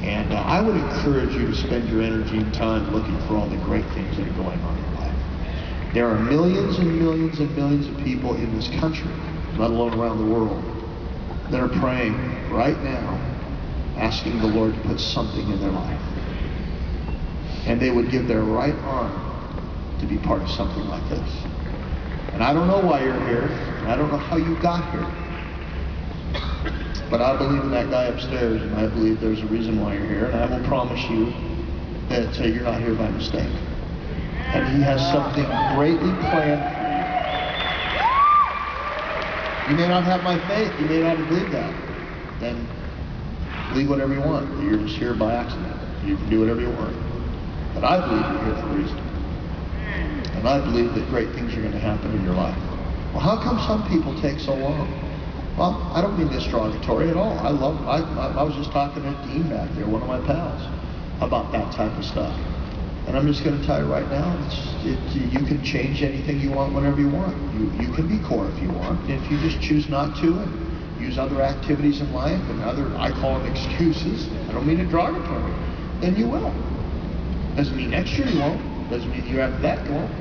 And I would encourage you to spend your energy and time looking for all the great things that are going on in your life. There are millions and millions and millions of people in this country, let alone around the world, that are praying right now, asking the Lord to put something in their life. And they would give their right arm to be part of something like this. And I don't know why you're here, and I don't know how you got here. But I believe in that guy upstairs, and I believe there's a reason why you're here, and I will promise you that you're not here by mistake. And he has something greatly planned for you. You may not have my faith, you may not believe that. Then believe whatever you want. You're just here by accident. You can do whatever you want. But I believe you're here for a reason. And I believe that great things are going to happen in your life. Well, how come some people take so long? Well, I don't mean this derogatory at all. I was just talking to Dean back there, one of my pals, about that type of stuff. And I'm just going to tell you right now, you can change anything you want whenever you want. You can be core if you want. And if you just choose not to and use other activities in life and other, I call them excuses, I don't mean it derogatory, then you will. Doesn't mean next year you won't. Doesn't mean the year after that you won't.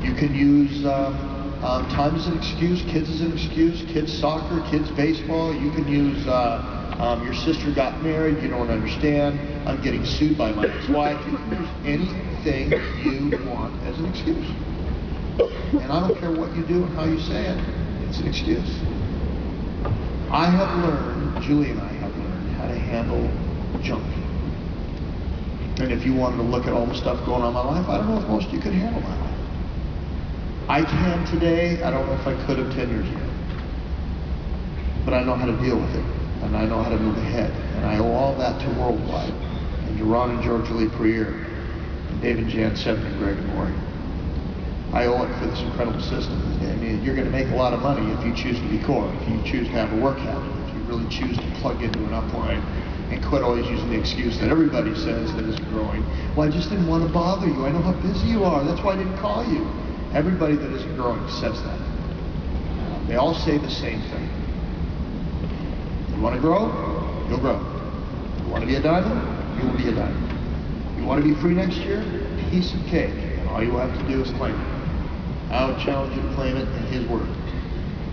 You can use time as an excuse, kids as an excuse, kids soccer, kids baseball. You can use your sister got married, you don't understand, I'm getting sued by my ex-wife. You can use anything you want as an excuse. And I don't care what you do and how you say it, it's an excuse. I have learned, Julie and I have learned, how to handle junk. And if you wanted to look at all the stuff going on in my life, I don't know if most of you could handle my life. I can today, I don't know if I could have 10 years ago. But I know how to deal with it, and I know how to move ahead. And I owe all that to Worldwide, and to Ron and George Lee Prieur, and David Jan Seven and Greg and Maury. I owe it for this incredible system. I mean, you're going to make a lot of money if you choose to be core, if you choose to have a work habit, if you really choose to plug into an upline, and quit always using the excuse that everybody says that isn't growing. Well, I just didn't want to bother you. I know how busy you are. That's why I didn't call you. Everybody that isn't growing says that. They all say the same thing. You want to grow? You'll grow. You want to be a diamond? You will be a diamond. You want to be free next year? Piece of cake. And all you have to do is claim it. I would challenge you to claim it in his word.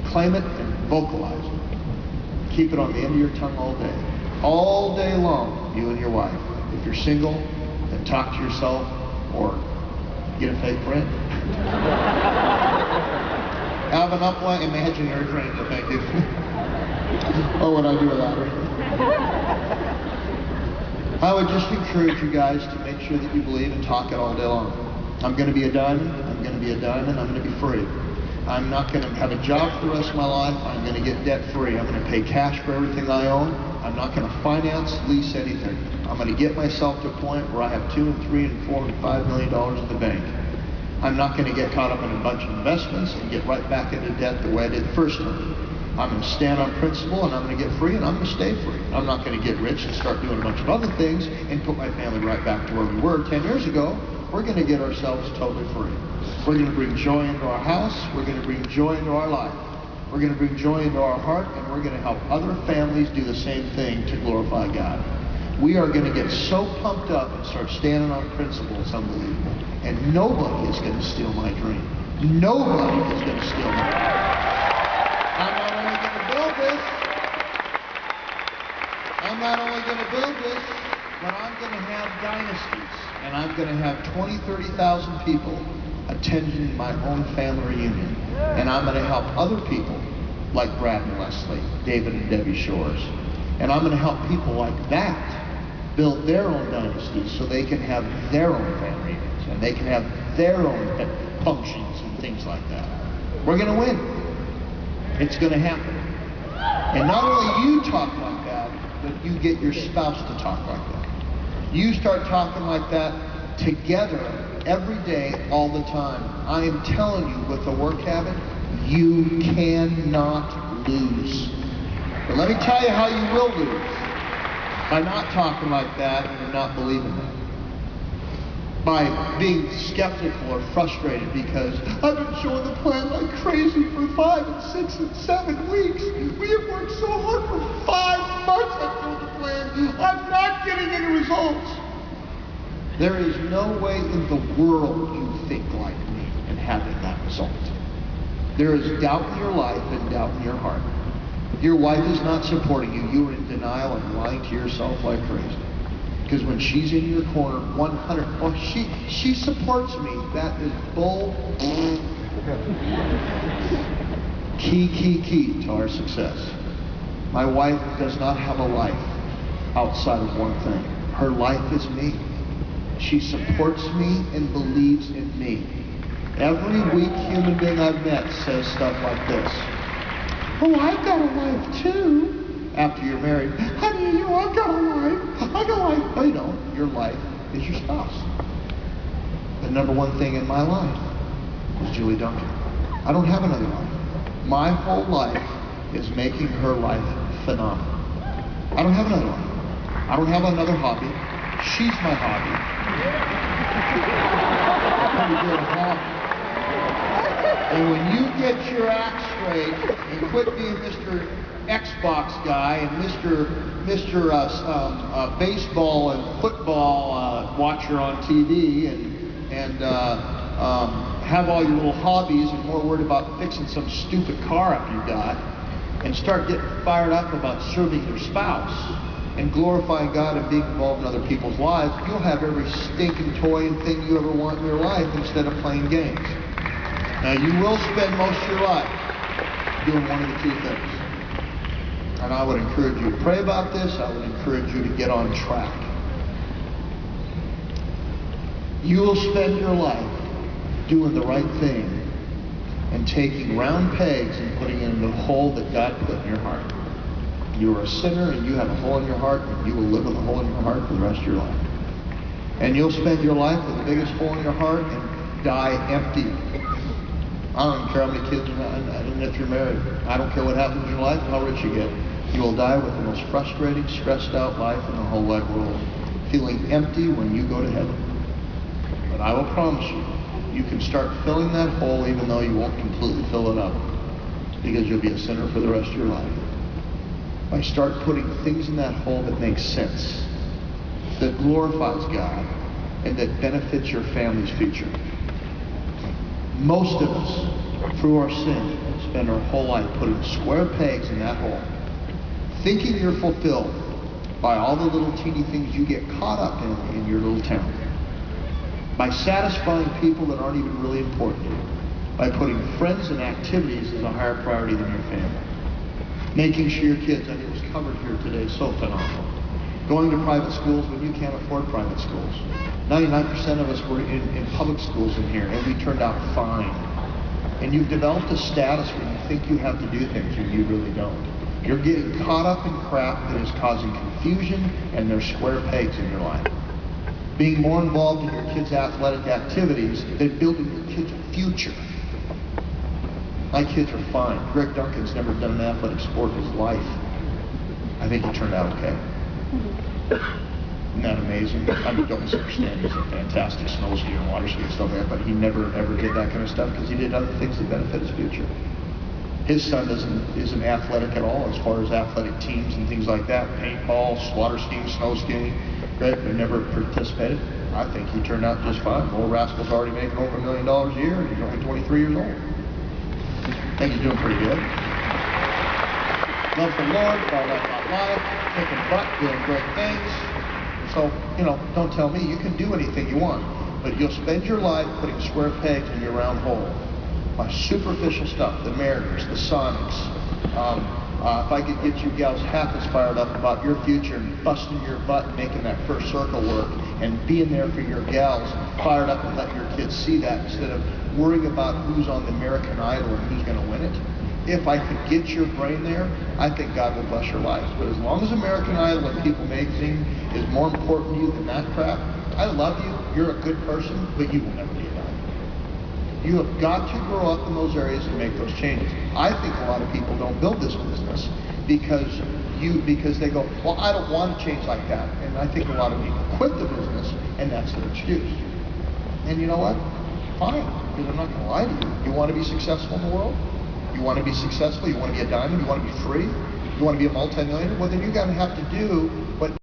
Claim it and vocalize it. Keep it on the end of your tongue all day. All day long, you and your wife. If you're single, then talk to yourself or get a fake friend. Have an upline, imaginary friend, thank you. Oh, what I do without her. I would just encourage you guys to make sure that you believe and talk it all day long. I'm going to be a diamond, I'm going to be a diamond, I'm going to be free. I'm not going to have a job for the rest of my life, I'm going to get debt free. I'm going to pay cash for everything I own. I'm not going to finance, lease anything. I'm going to get myself to a point where I have $2 and $3 and $4 and $5 million in the bank. I'm not going to get caught up in a bunch of investments and get right back into debt the way I did the first time. I'm going to stand on principle and I'm going to get free and I'm going to stay free. I'm not going to get rich and start doing a bunch of other things and put my family right back to where we were 10 years ago. We're going to get ourselves totally free. We're going to bring joy into our house. We're going to bring joy into our life. We're going to bring joy into our heart, and we're going to help other families do the same thing to glorify God. We are going to get so pumped up and start standing on principle, it's unbelievable. And nobody is going to steal my dream. Nobody is going to steal my dream. I'm not only going to build this, but I'm going to have dynasties. And I'm going to have 20,000, 30,000 people attending my own family reunion. And I'm going to help other people like Brad and Leslie, David and Debbie Shores. And I'm going to help people like that build their own dynasties so they can have their own family reunions and they can have their own functions and things like that. We're going to win. It's going to happen. And not only you talk like that, but you get your spouse to talk like that. You start talking like that together every day, all the time. I am telling you, with a work habit, you cannot lose. But let me tell you how you will lose. By not talking like that and not believing it. By being skeptical or frustrated because I've been showing the plan like crazy for 5 and 6 and 7 weeks. We have worked so hard for 5 months on doing the plan. I'm not getting any results. There is no way in the world you think like me and having that result. There is doubt in your life and doubt in your heart. Your wife is not supporting you. You are in denial and lying to yourself like crazy. Because when she's in your corner, 100, oh, she supports me. That is bull. Key to our success. My wife does not have a life outside of one thing. Her life is me. She supports me and believes in me. Every weak human being I've met says stuff like this. Oh, I've got a life too. After you're married, honey, you know, I've got a life. I got a life. No, you don't. Your life is your spouse. The number one thing in my life is Julie Duncan. I don't have another life. My whole life is making her life phenomenal. I don't have another life. I don't have another hobby. She's my hobby. Pretty good hobby. And when you get your act straight and quit being Mr. Xbox guy and Mr. Baseball and football watcher on TV and have all your little hobbies and more worried about fixing some stupid car up you got, and start getting fired up about serving your spouse and glorifying God and being involved in other people's lives, you'll have every stinking toy and thing you ever want in your life instead of playing games. Now, you will spend most of your life doing one of the two things. And I would encourage you to pray about this. I would encourage you to get on track. You will spend your life doing the right thing and taking round pegs and putting it in the hole that God put in your heart. You are a sinner and you have a hole in your heart, and you will live with a hole in your heart for the rest of your life. And you'll spend your life with the biggest hole in your heart and die empty. I don't even care how many kids you have, even if you're married. I don't care what happens in your life, how rich you get. You will die with the most frustrating, stressed out life in the whole wide world, feeling empty when you go to heaven. But I will promise you, you can start filling that hole even though you won't completely fill it up, because you'll be a sinner for the rest of your life. By start putting things in that hole that make sense, that glorifies God, and that benefits your family's future. Most of us, through our sin, spend our whole life putting square pegs in that hole, thinking you're fulfilled by all the little teeny things you get caught up in your little town, by satisfying people that aren't even really important to you, by putting friends and activities as a higher priority than your family, making sure your kids, I think it was covered here today, so phenomenal, going to private schools when you can't afford private schools. 99% of us were in public schools in here, and we turned out fine. And you've developed a status where you think you have to do things when you really don't. You're getting caught up in crap that is causing confusion, and there's square pegs in your life. Being more involved in your kids' athletic activities than building your kids' future. My kids are fine. Greg Duncan's never done an athletic sport in his life. I think he turned out okay. Isn't that amazing? I mean, don't misunderstand. He's a fantastic snow skier and water skier and stuff like that, but he never ever did that kind of stuff because he did other things that benefit his future. His son isn't athletic at all as far as athletic teams and things like that. Paintball, water skiing, snow skiing. Greg never participated. I think he turned out just fine. Old rascal's already making over $1 million a year, and he's only 23 years old. I think he's doing pretty good. Love the Lord, all that about life, kicking butt, doing great things. So, don't tell me you can do anything you want, but you'll spend your life putting square pegs in your round hole by superficial stuff, the Mariners, the Sonics. If I could get you gals half as fired up about your future and busting your butt and making that first circle work and being there for your gals, fired up and let your kids see that instead of worrying about who's on the American Idol and who's going to win it. If I could get your brain there, I think God will bless your lives. But as long as American Idol and People Magazine is more important to you than that crap, I love you, you're a good person, but you will never be a dime. You have got to grow up in those areas and make those changes. I think a lot of people don't build this business because they go, well, I don't want to change like that. And I think a lot of people quit the business, and that's their excuse. And you know what? Fine, because I'm not going to lie to you. You want to be successful in the world? You want to be successful? You want to be a diamond? You want to be free? You want to be a multimillionaire? Well, then you're going to have to do what